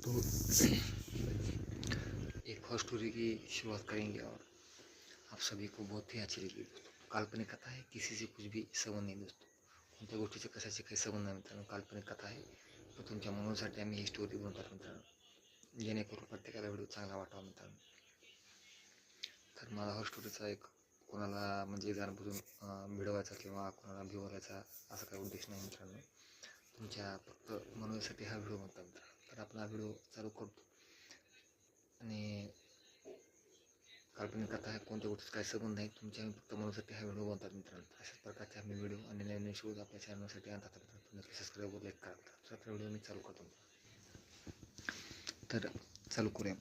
दोस्तों, एक और स्टोरी की शुरुआत करेंगे और आप सभी को बहुत ही अच्छी लगेगी दोस्तों। काल्पनिक कथा है, किसी से कुछ भी संबंध नाही दोस्तों. कोणत्या गोष्टीचे कशाचे काही संबंध नाही मित्रांनो. काल्पनिक कथा आहे तो तुमच्या मनोसाठी आम्ही ही स्टोरी बनवतात मित्रांनो, जेणेकरून प्रत्येकाला व्हिडिओ चांगला वाटावा मित्रांनो. तर माझा हा स्टोरीचा एक कोणाला म्हणजे जाणून भिडवायचा किंवा कोणाला भिवरायचा असा काही उद्देश नाही मित्रांनो. तुमच्या फक्त मनोसाठी हा व्हिडिओ बनवतात मित्रांनो. तर आपण हा व्हिडिओ चालू करतो. आणि काल्पनिक कथा आहे, कोणत्या गोष्टीचा काही संबंध नाही. तुमच्या फक्त मनोसाठी हा व्हिडिओ बनतात मित्रांनो. अशाच प्रकारचे आम्ही व्हिडिओ आणि नवीन शोध आपल्या चॅनलसाठी आणतात मित्रांनो. तुम्ही नक्की सबस्क्राईब व लाईक करा मित्रांनो. तर व्हिडिओ मी चालू करतो. तर चालू करूया.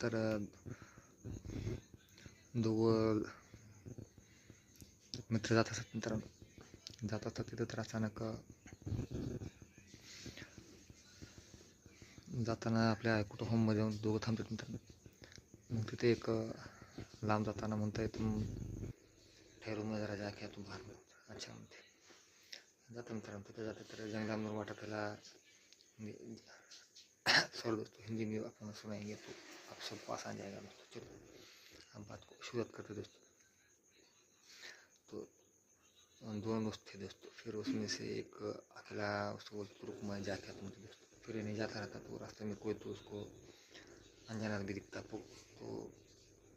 तर दोघं मित्र जात असतात मित्रांनो. जात असतात तिथं तर अचानक जाताना आपल्या कुठं होममध्ये जाऊन दोघं थांबतात मित्रांनो. मग तिथे एक लांब जाताना म्हणता तुम ठहरू में जरा जाके तुम बाहर में. अच्छा म्हणते जातं मित्रांनो. तिथे जाते तर जंगलामधून वाटत त्याला सॉरी दोस्तों, हिंदी में अपना सुनाएंगे तो आप सब पास आ जाएगा दोस्तों. चलो हम बात को शुरुआत करते दोस्तों. तो दोनों दोस्त थे दोस्तों. फिर उसमें से एक अकेला उसको बोलते रुक मैं जाके आता हूँ दोस्तों. फिर ये नहीं जाता रहता तो रास्ते में कोई तो उसको अनजाना भी दिखता तो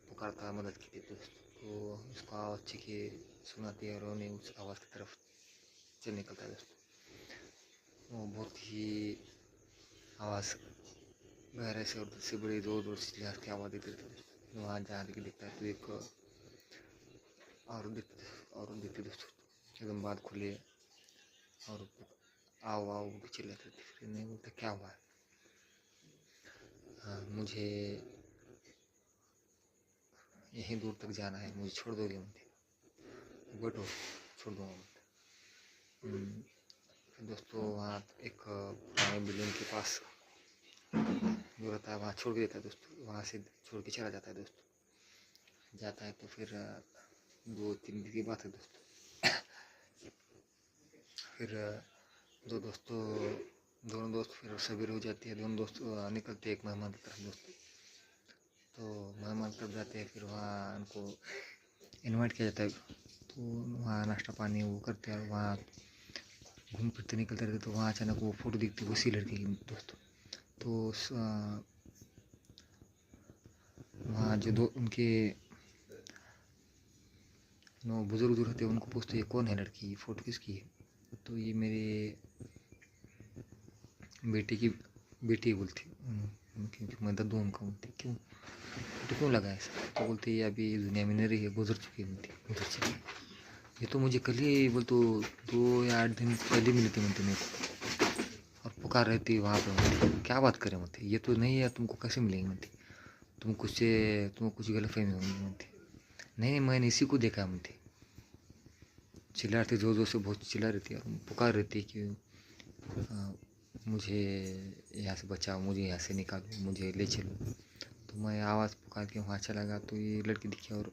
पुकारता मदद की थी दोस्तों. तो उसको आवाज़ चीखे सुनाती है और उन्हें उस आवाज़ की तरफ चल निकलता है दोस्तों. वो बहुत ही आवाज़ गहरे से और से बड़ी जोर जोर से की आवाज़ देते थे दोस्तों. वहाँ जहाँ दिखता है तो एक और दिखती दोस्तों. एकदम बात खुले और आओ आओ चिल्लाते थे. फिर नहीं बोलता क्या हुआ है. हाँ मुझे यहीं दूर तक जाना है, मुझे छोड़ दोगे मुझे. बैठो छोड़ दूँगा मैं. फिर दोस्तों वहाँ एक पुराने बिल्डिंग के पास जो रहता है वहाँ छोड़ के देता है दोस्तों. वहाँ से छोड़ के चला जाता है दोस्तों. जाता है तो फिर 2-3 दिन की बात है दोस्तों. फिर दोनों दोस्त फिर सवेर हो जाती है. दोनों दोस्त निकलते एक मेहमान की तरफ दोस्तों. तो मेहमान कब जाते हैं फिर वहाँ उनको इनवाइट किया जाता है. तो वहाँ नाश्ता पानी वो करते हैं. वहाँ घूम फिरते निकलते रहते. तो वहाँ अचानक वो फोटो दिखती है उसी लड़की की दोस्तों. तो वहाँ जो दो उनके नो बुजुर्ग जो रहते हैं उनको पूछते हैं कौन है लड़की, फ़ोटो किसकी है. तो ये मेरे बेटी बोलती. क्योंकि मैं दद्दू उनका बोलती. क्यों फोटो क्यों लगा ऐसा. तो बोलते ये अभी दुनिया में नहीं रही है, गुजर चुकी है बोलती. गुजर चुकी है. ये तो मुझे कल ही बोल तो 2 या 8 दिन पहले मिली थी बोलते मेरे को और पुकार रही थी वहाँ पे बोलती. क्या बात करें बोलती. ये तो नहीं है, तुमको कैसे मिलेंगे बोलती. तुमको कुछ गलतफहमी होगी बोलती. नहीं मैंने इसी को देखा बोलती. चिल्ला रही थी जोर जोर से, बहुत चिल्ला रही थी और पुकार रही थी कि मुझे यहाँ से बचाओ, मुझे यहाँ से निकालो, मुझे ले चलो. तो मैं आवाज़ पुकार के वहाँ चला गया तो ये लड़की दिखी और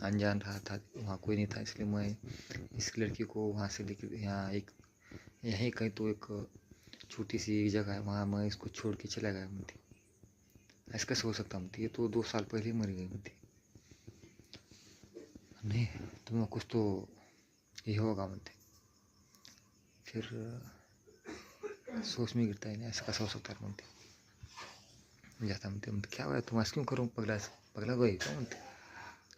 अनजान रहा था, वहाँ कोई नहीं था. इसलिए मैं इस लड़की को वहाँ से लेकर यहाँ एक यहीं कहीं तो एक छोटी सी जगह है वहाँ मैं इसको छोड़ के चला गया मुझे. ऐसा कैसे हो सकता मुझे. ये तो 2 साल पहले मर गई मुझे. नहीं तुम्हें कुछ तो ये होगा मुझे. फिर सोच में गिरता है ऐसा कैसा हो सकता है म्हणते. जाता म्हणते क्या हुआ तुम ऐसे क्यों करो पगला गई क्या म्हणते.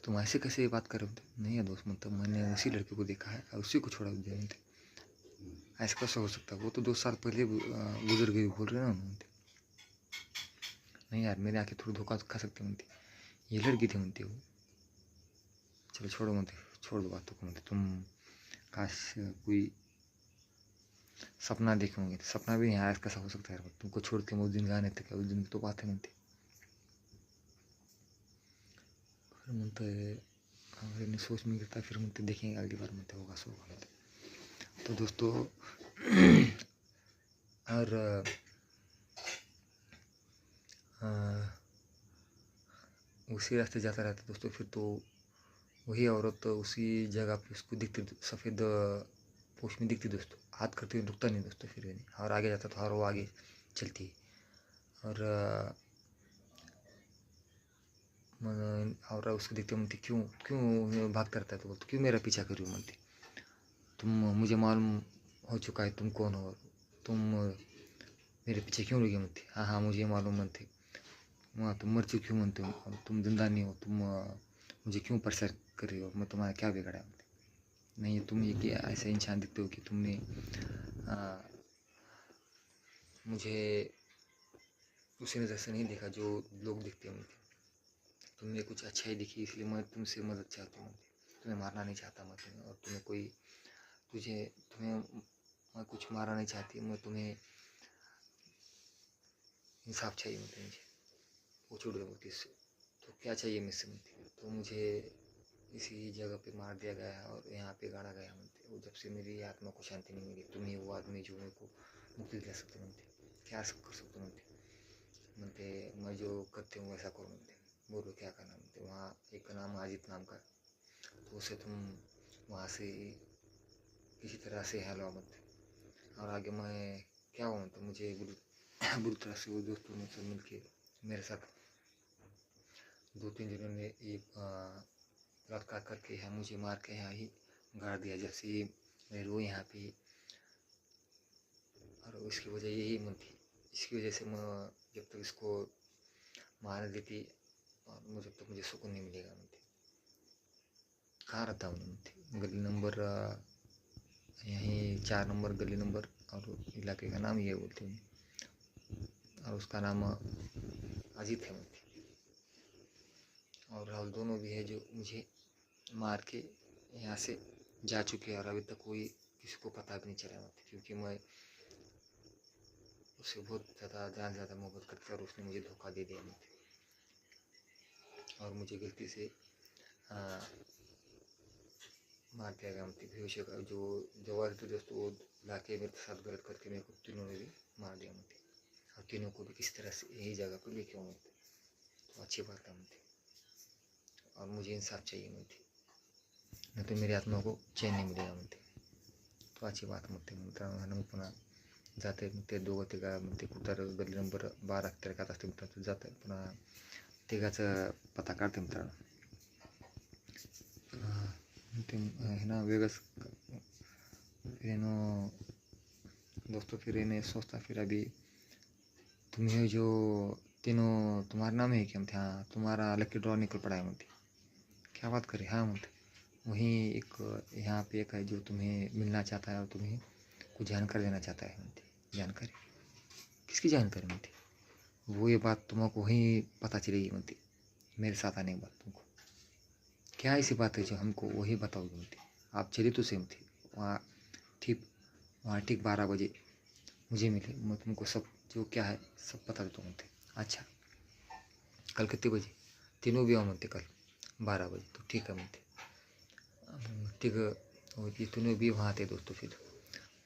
तुम ऐसे कैसे बात कर रहे होते. नहीं है दोस्त मतलब मैंने उसी लड़की को देखा है और उसी को छोड़ा दिया म्हणते. ऐसा कैसा हो सकता है. वो तो 2 साल पहले गुजर गई बोल रहे ना म्हणते. नहीं यार मेरी आँखें थोड़ी धोखा खा सकती म्हणते. ये लड़की थी म्हणते वो. चलो छोड़ो म्हणते, छोड़ दो बातों को म्हणते. तुम काश कोई सपना देखे होंगे. सपना भी नहीं आया कैसा हो सकता है. तुमको छोड़ के उस दिन गाने थे क्या, उस दिन तो बात है म्हणते. फिर म्हणते सोच में गिरता. फिर म्हणते देखेंगे अगली बार म्हणते होगा सो होगा म्हणते. तो दोस्तों और उसी रास्ते जाता रहता दोस्तों. फिर तो वही औरत उसी जगह पे उसको दिखती, सफ़ेद पोश में दिखती दोस्तों. हाथ करते हुए रुकता नहीं दोस्तों. फिर नहीं और आगे जाता तो और वो आगे चलती है। और और उसको देखते म्हणते क्यों क्यों भाग करता है, तो बोलते क्यों मेरा पीछा कर रही हो म्हणते, तुम मुझे मालूम हो चुका है तुम कौन हो, तुम मेरे पीछे क्यों लगे म्हणते, हाँ हाँ मुझे मालूम म्हणते, वहाँ तुम मर चुकी हो म्हणते, तुम जिंदा नहीं हो, तुम मुझे क्यों परेशान कर रही हो, मैं तुम्हारा क्या बिगाड़ा म्हणते, नहीं तुम ये कि ऐसा इंसान दिखते हो कि तुमने मुझे उसी नज़र से नहीं देखा जो लोग दिखते हैं, तुमने कुछ अच्छा ही दिखी इसलिए मैं तुमसे मदद चाहती हूँ, तुम्हें मारना नहीं चाहता मैं तुम्हें, और तुम्हें मैं कुछ मारना नहीं चाहती, मैं तुम्हें इंसाफ चाहिए मुझे, वो छूट गई मुझे इससे, तो क्या चाहिए मुझसे मुझे, तो मुझे इसी जगह पे मार दिया गया है और यहाँ पे गाड़ा गया मुझे, वो जब से मेरी आत्मा को शांति नहीं मिली, तुम ही वो आदमी जो मेरे को मुक्ति दिला सकते मुझे, क्या सब कर सकते मुझे, मैं जो करती हूँ वैसा करो मुझे, बोलो क्या करना मुझे, वहाँ एक नाम अजित नाम का, तो उसे तुम वहाँ से किसी तरह से हेलो मत, और आगे मैं क्या हूँ तो मुझे बुरी तरह से वो दोस्तों ने सब मिल के मेरे साथ 2-3 दिनों में एक बलात्कार करके यहाँ मुझे मार के यहाँ ही गाड़ दिया, जब से मैं रो यहाँ पे, और उसकी वजह यही मन थी, इसकी वजह से मैं जब तक इसको मार देती और मुझे तक मुझे सुकून नहीं मिलेगा, मुझे कहाँ रहता हूँ मुझे गली नंबर यहीं 4 नंबर गली नंबर, और इलाके का नाम ये बोलते हैं, और उसका नाम अजीत है मुझे, और राहुल दोनों भी है जो मुझे मार के यहाँ से जा चुके हैं, और अभी तक कोई किसी को पता भी नहीं चला मुझे, क्योंकि मैं उससे बहुत ज़्यादा मोहब्बत करता और उसने मुझे धोखा दे दिया मुझे, और मुझे गलती से मार दिया गया मुझे, बेहोश का जो जवान थे दोस्तों वो लाके मेरे साथ गलत करके मेरे को तीनों ने भी मार दिया मुझे, और तीनों को भी किसी तरह से यही जगह पर लेके आऊँ, तो अच्छी बात है मुझे, और मुझे इंसाफ चाहिए मुझे, नहीं तो मेरी आत्मा को चैन नहीं मिलेगा मुझे, तो अच्छी बात मुझे मित्रांनो पुन्हा जाते ते दोघं तिघा कुठं गल्ली नंबर 12 13 असते मित्रांनो, जातं पुन्हा तिघाचं पता काढते मित्रांनो, ते है ना वेगस फिर दोस्तों, फिर इन्हें सोचता फिर अभी तुम्हें जो तीनों तुम्हारा नाम है क्या, हाँ तुम्हारा लकी ड्रॉ निकल पड़ा है मुझे, क्या बात करें, हाँ मुझे वहीं एक यहाँ पे एक है जो तुम्हें मिलना चाहता है और तुम्हें कुछ जानकारी देना चाहता है मुझे, जानकारी किसकी जानकारी मुझे, वो ये बात तुमको वहीं पता चलेगी मुझे, मेरे साथ आने के बाद तुमको क्या ऐसी बात है जो हमको वही बताओगे मुझे, आप चलिए तो सेम थे वहाँ ठीक 12 बजे मुझे मिले, मैं तुमको सब जो क्या है सब बता देता हूँ मुझे, अच्छा कल कितने बजे, तीनों भी आओ मुझे कल 12 बजे, तो ठीक है मुझे, ठीक है ये तीनों भी वहाँ थे दोस्तों, फिर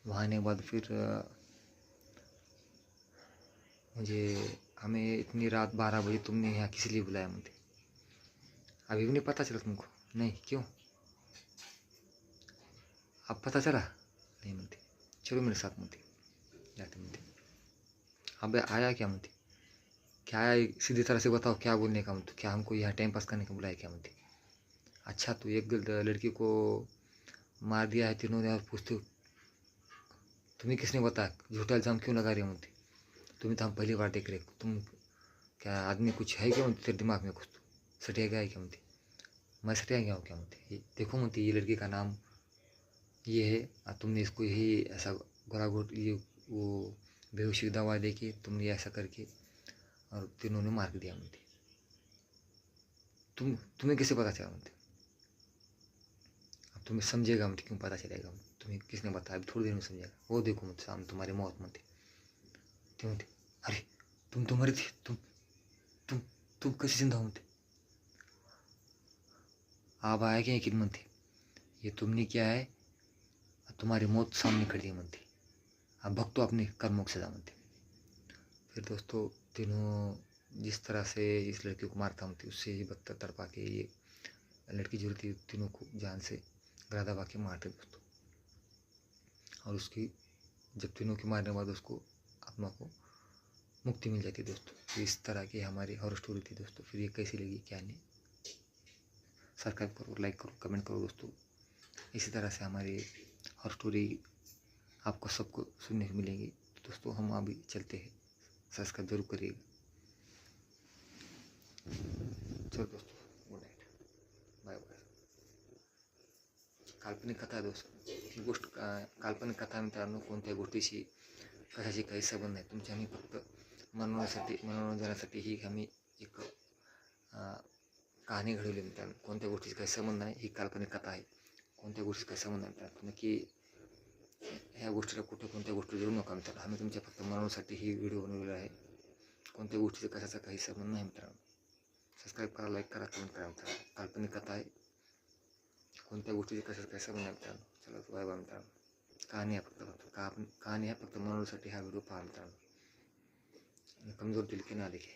वहाँ आने के बाद फिर मुझे हमें इतनी रात 12 बजे तुमने यहाँ किस लिए बुलाया मुझे, अभी भी नहीं पता चला तुमको, नहीं क्यों, अब पता चला नहीं मुझे, चलो मेरे साथ मुझे जाते मुझे, अब आया क्या मुझे, क्या आया सीधी तरह से बताओ क्या बोलने का मुझे, क्या हमको यहाँ टाइम पास करने का बुलाया क्या मुझे, अच्छा तो एक लड़की को मार दिया है तीनों ने, और पूछते हो तुम्हें किसने बताया, झूठा इल्ज़ाम क्यों लगा रहे हो मुझे, तुम्हें तो हम पहली बार देख रहे, तुम क्या आदमी कुछ है क्या मुझे, तेरे दिमाग में कुछ तो सटिया गया है क्या मुझे, मैं सटिया गया हूँ क्या मुझे, ये देखो मुझे ये लड़की का नाम ये है, और तुमने इसको यही ऐसा गोला घोट ये वो बेहोशी की दवा दे के तुमने ऐसा करके और तीनों ने मार दिया मुझे, तुम्हें कैसे पता चला मुझे, अब तुम्हें समझेगा मुझे क्यों पता चलेगा, तुम्हें किसने बताया, अभी थोड़ी देर में समझेगा, वो देखो मुझे सामने तुम्हारी मौत में थे, अरे तुम तो मरी थी, तुम तुम कैसे जिंदा हो मुझे, आप आया क्या यकीन थे, ये तुमने किया है, तुम्हारी मौत सामने खड़ी है मनती, अब भक्तो अपने कर्मों की सजा मनती, फिर दोस्तों तीनों जिस तरह से इस लड़की को मारता हूँ उससे ही बदतर तड़पा के ये लड़की जो थी तीनों को जान से गला दबा के मारते दोस्तों, और उसकी जब तीनों के मारने के बाद उसको आत्मा को मुक्ति मिल जाती है दोस्तों। तो इस तरह की हमारी हॉरर स्टोरी थी दोस्तों। फिर ये कैसी लगी क्या नहीं, सब्सक्राइब करो, लाइक करो, कमेंट करो दोस्तों। इसी तरह से हमारी हॉरर स्टोरी आपको सबको सुनने को मिलेंगी। तो दोस्तों हम अभी चलते हैं, सब्सक्राइब जरूर करिएगा। चलो दोस्तों, गुड नाइट, बाय बाय। काल्पनिक कथा आहे दोस्तों, ही गोष्ट काल्पनिक कथा मित्रांनो कोणत्या गोष्टीशी कशाशी काही संबंध नाही. तुमच्या आम्ही फक्त मनोरंजनासाठी ही आम्ही एक कहाणी घडवली मित्रांनो. कोणत्या गोष्टीशी काही संबंध नाही, ही काल्पनिक कथा आहे. कोणत्या गोष्टीशी काही संबंध नाही मित्रांनो. नक्की ह्या गोष्टीला कुठे कोणत्या गोष्टी जोडू नका मित्रांनो. आम्ही तुमच्या फक्त मनोरंजनासाठी ही व्हिडिओ बनवलेला आहे. कोणत्या गोष्टीचा कशाचा काही संबंध नाही मित्रांनो. सबस्क्राईब करा, लाईक करा, कमेंट करा मित्रांनो. काल्पनिक कथा आहे, कोणत्या गोष्टीची कशाचा काही संबंध नाही मित्रांनो. चला बाय बाय मित्रांनो. कहाणी आहे फक्त कहाणी आहे फक्त मनोरंजनासाठी हा व्हिडिओ पहा मित्रांनो. कमजोर दिल के ना देखे.